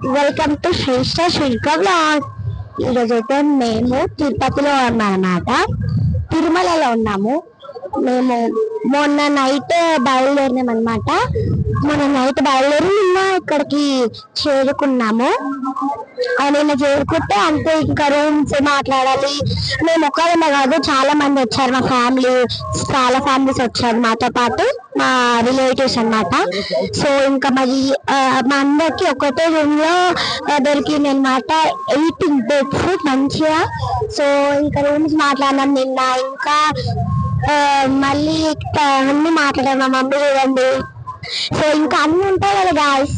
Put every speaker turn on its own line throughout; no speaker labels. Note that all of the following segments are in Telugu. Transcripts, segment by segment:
Welcome to Shreshta Shrika blog. ఈరోజు అయితే మేము తిరుపతిలో ఉన్నామన్నమాట. తిరుమలలో ఉన్నాము. మేము మొన్న నైట్ బయలుదేరినాం అనమాట. మొన్న నైట్ బయలుదేరి నిన్న ఇక్కడికి చేరుకున్నాము. నిన్న చేరుకుంటే అంతే, ఇంకా రూమ్స్ మాట్లాడాలి. మేము ఒక్కడమే కాదు, చాలా మంది వచ్చారు. మా ఫ్యామిలీ, చాలా ఫ్యామిలీస్ వచ్చారు మాతో పాటు, మా రిలేటివ్స్ అన్నమాట. సో ఇంకా మరి మా అందరికి ఒకటే రూమ్ లో దొరికింది అనమాట. 8 బెడ్స్ మంచిగా. సో ఇంకా రూమ్స్ మాట్లాడినాం నిన్న. ఇంకా మళ్ళీ అన్ని మాట్లాడాం. మా మమ్మీ చూడండి. సో ఇంకా అన్ని ఉంటాయి కదా గాయస్.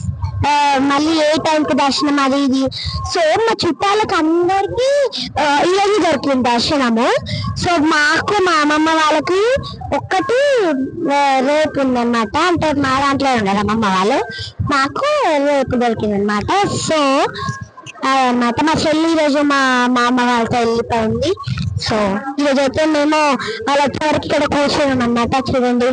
మళ్ళీ ఏ టైంకి దర్శనం అది ఇది. సో మా చుట్టాలకు అందరికి ఈరోజు దొరికింది దర్శనము. సో మాకు మా అమ్మమ్మ వాళ్ళకి ఒక్కటి రేపు ఉందన్నమాట. అంటే మా దాంట్లో ఉండరు అమ్మమ్మ వాళ్ళు, మాకు రేపు దొరికింది అనమాట. సో అన్నమాట మా చెల్లి ఈరోజు మా అమ్మ వాళ్ళతో వెళ్ళిపోయింది. సో ఈరోజు అయితే మేము వాళ్ళ వరకు ఇక్కడ కూర్చున్నాం అన్నమాట. చూడండి.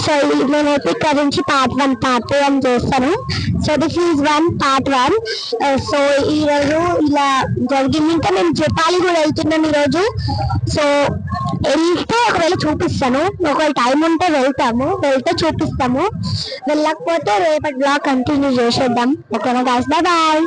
సో నేనైతే ఇక్కడ నుంచి పార్ట్ 1 పార్ట్ 2 అని చేస్తాను. So this is 1 part 1. So ఈరోజు ఇలా జరిగింది. ఇంకా మేము జపాలి కూడా వెళ్తున్నాం ఈరోజు. సో వెళ్తే ఒకవేళ చూపిస్తాను, ఒకవేళ టైం ఉంటే వెళ్తే చూపిస్తాము, వెళ్ళకపోతే రేపటి బ్లాగ్ కంటిన్యూ చేసేద్దాం. ఓకేనా గాయ్స్, బాయ్ బాయ్.